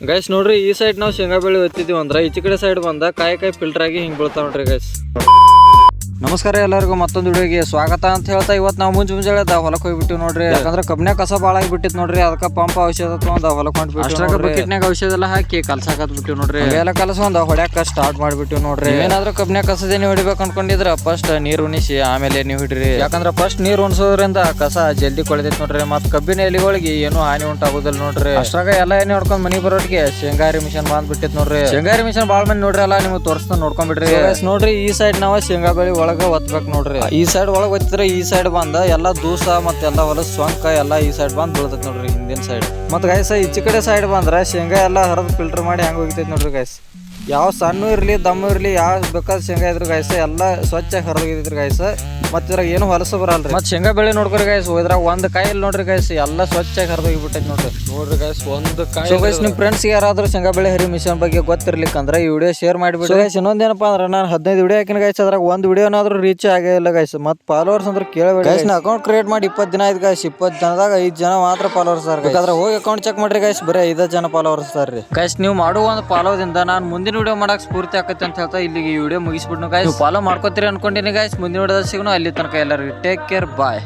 Guys ನೋಡ್ರಿ, ಈ side ನಾವು ಶೇಂಗಾ ಬೆಳೆ ಒತ್ತಿದೀವಿ ಅಂದ್ರೆ ಈಚೆ ಕಡೆ ಸೈಡ್ ಬಂದ ಕಾಯಿ ಫಿಲ್ಟರ್ ಆಗಿ ಹಿಂಗ್ ಬೀಳ್ತಾವ ನೋಡ್ರಿ ಗೈಸ್. ನಮಸ್ಕಾರ ಎಲ್ಲರಿಗೂ ಮತ್ತೊಂದು ವಿಡಿಯೋಗೆ ಸ್ವಾಗತ ಅಂತ ಹೇಳ್ತಾ ಇವತ್ತು ನಾವು ಮುಂಜಾನೆ ಹೊಲಕ್ಕೆ ಹೋಗ್ಬಿಟ್ಟಿವಿ ನೋಡ್ರಿ. ಯಾಕಂದ್ರೆ ಕಬ್ಬಿನ ಕಸ ಭಾಳ ಆಗಿಬಿಟ್ಟಿತ್ತು ನೋಡ್ರಿ. ಅದಕ್ಕೆ ಪಂಪ್ ಔಷಧ ತಗೊಂಡ್ ಹೊಲಕ್ಕೆ ಹೊಂಟ್ಬಿಟ್ಟು ಬಕೆಟ್ನಾಗ ಔಷಧ ಎಲ್ಲ ಹಾಕಿ ಕಲ್ಸಾಕತ್ ಬಿಟ್ಟಿವಿ ನೋಡ್ರಿ. ಎಲ್ಲ ಕಲಸೊಂದು ಹೊಡ್ಯಾಕ ಸ್ಟಾರ್ಟ್ ಮಾಡ್ಬಿಟ್ಟಿವಿ ನೋಡ್ರಿ. ಏನಾದ್ರೂ ಕಬ್ಬಿನ ಕಸದೇ ನೀವು ಹಿಡಿಬೇಕು ಅನ್ಕೊಂಡಿದ್ರ ಫಸ್ಟ್ ನೀರ್ ಉಣಿಸಿ ಆಮೇಲೆ ನೀವು ಹಿಡ್ರಿ. ಯಾಕಂದ್ರೆ ಫಸ್ಟ್ ನೀರ್ ಉಣಿಸೋದ್ರಿಂದ ಕಸ ಜಲ್ದಿ ಕೊಳೆದೈತಿ ನೋಡ್ರಿ. ಮತ್ ಕಬ್ಬಿನ ಎಲಿಗಳಿಗೆ ಏನು ಹಾನಿ ಉಂಟಾಗೋದಿಲ್ಲ ನೋಡ್ರಿ. ಅಷ್ಟಾಗ ಎಲ್ಲ ಎಣ್ಣೆ ಹೊಡ್ಕೊಂಡ್ ಮನಿ ಬರೋಟಿಗೆ ಶೇಂಗಾರಿ ಮಿಷನ್ ಬಂದ್ ಬಿಟ್ಟಿತ್ ನೋಡ್ರಿ. ಶೇಂಗಾರಿ ಮಿಷನ್ ಬಾಳ್ ಮಂದಿ ನೋಡ್ರಿ ಅಲ್ಲ ನಿಮ್ಗೆ ತೋರಿಸ್ತಾ ನೋಡ್ಕೊಂಡ್ಬಿಡ್ರಿ. ನೋಡ್ರಿ ಈ ಸೈಡ್ ನಾವು ಶೇಂಗಾ ಬೆಳಿ ಒಳಗ ಒತ್ಬೇಕು ನೋಡ್ರಿ. ಈ ಸೈಡ್ ಒಳಗ್ ಒತ್ತಿದ್ರೆ ಈ ಸೈಡ್ ಬಂದ ಎಲ್ಲಾ ದೂಸ ಮತ್ತೆಲ್ಲಾ ಹೊಲದ ಸೊಂಕ ಎಲ್ಲಾ ಈ ಸೈಡ್ ಬಂದ್ ಬೀಳ್ತೈತಿ ನೋಡ್ರಿ ಹಿಂದಿನ ಸೈಡ್. ಮತ್ ಗೈಸ್ ಈಚೆ ಕಡೆ ಸೈಡ್ ಬಂದ್ರ ಶೇಂಗಾ ಎಲ್ಲಾ ಹರಿದ್ ಫಿಲ್ಟರ್ ಮಾಡಿ ಹೆಂಗ್ ಹೋಗಿತೈತಿ ನೋಡ್ರಿ ಗೈಸ್. ಯಾವ ಸಣ್ಣ ಇರ್ಲಿ ದಮ್ಮ ಇರ್ಲಿ ಯಾವ ಬೇಕಾದ ಶೇಂಗಾ ಇದ್ರು ಗೈಸ್ ಎಲ್ಲ ಸ್ವಚ್ಛ ಹರಿದೋಗಿದ್ರಿ ಗೈಸ್. ಮತ್ತೆ ಇದ್ರಾಗ ಏನು ಹೊಲಸ ಬರಲ್ರಿ. ಮತ್ ಶೇಂಗಾ ಬೆಳೆ ನೋಡ್ಕೊರಿ ಗೈಸ್, ಇದ್ರಾಗ ಒಂದ್ ಕಾಯಿ ಇಲ್ಲಿ ನೋಡ್ರಿ ಗೈಸ್ ಎಲ್ಲ ಸ್ವಚ್ಛಾಗಿ ಹರಿದೋಗಿ ಬಿಟ್ಟೈತಿ ನೋಡ್ರಿ ಗೈಸ್ ಒಂದು ಕಾಯಿ. ಗೈಸ್ ನಿಮ್ ಫ್ರೆಂಡ್ಸ್ ಯಾರಾದ್ರೂ ಶೇಂಗಾ ಬೆಳೆ ಹರಿ ಮಿಷನ್ ಬಗ್ಗೆ ಗೊತ್ತಿರ್ಲಿಕ್ಕಂದ್ರೆ ಈ ವಿಡಿಯೋ ಶೇರ್ ಮಾಡಿಬಿಡಿ ಗೈಸ್. ಇನ್ನೊಂದೇನಪ್ಪ ಅಂದ್ರೆ ನಾನು 15 ವಿಡಿಯೋ ಹಾಕಿನ ಗೈಸ್, ಅದ್ರಾಗ ಒಂದು ವಿಡಿಯೋನಾದ್ರೂ ರೀಚ್ ಆಗೇ ಇಲ್ಲ ಗೈಸ್. ಮತ್ ಫಾಲೋವರ್ಸ್ ಅಂದ್ರೆ ಕೇಳಬೇಡಿ ಗೈಸ್. ನಾ ಅಕೌಂಟ್ ಕ್ರಿಯೇಟ್ ಮಾಡಿ 20 ದಿನ ಆಯ್ತು ಗೈಸ್. 20 ಜನದಾಗ 5 ಜನ ಮಾತ್ರ ಫಾಲೋವರ್ಸ್ ಆರ್. ಬೇಕಾದ್ರೆ ಹೋಗಿ ಅಕೌಂಟ್ ಚೆಕ್ ಮಾಡ್ರಿ ಗೈಸ್, ಬರೀ 5 ಜನ ಫಾಲೋವರ್ಸ್ ಅದಾರ್ರಿ ಗೈಸ್. ನೀವು ಮಾಡುವ ಒಂದು ಫಾಲೋದಿಂದ ನಾನು ಮುಂದಿನ ವಿಡಿಯೋ ಮಾಡಕ್ ಸ್ಫೂರ್ತಿ ಆಕೈತೆ ಅಂತ ಹೇಳ್ತಾ ಇಲ್ಲಿಗೆ ಈ ವಿಡಿಯೋ ಮುಗಿಸ್ಬಿಡ್ನು ಗೈಸ್. ಫಾಲೋ ಮಾಡ್ಕೋತೀರಿ ಅನ್ಕೊಂಡಿನಿ ಗೈಸ್. ಮುಂದಿನ ವಿಡಿಯೋದಾಗ ಸಿಗೋಣ. ಅಲ್ಲಿ ತನಕ ಎಲ್ಲರಿಗೂ ಟೇಕ್ ಕೇರ್, ಬಾಯ್.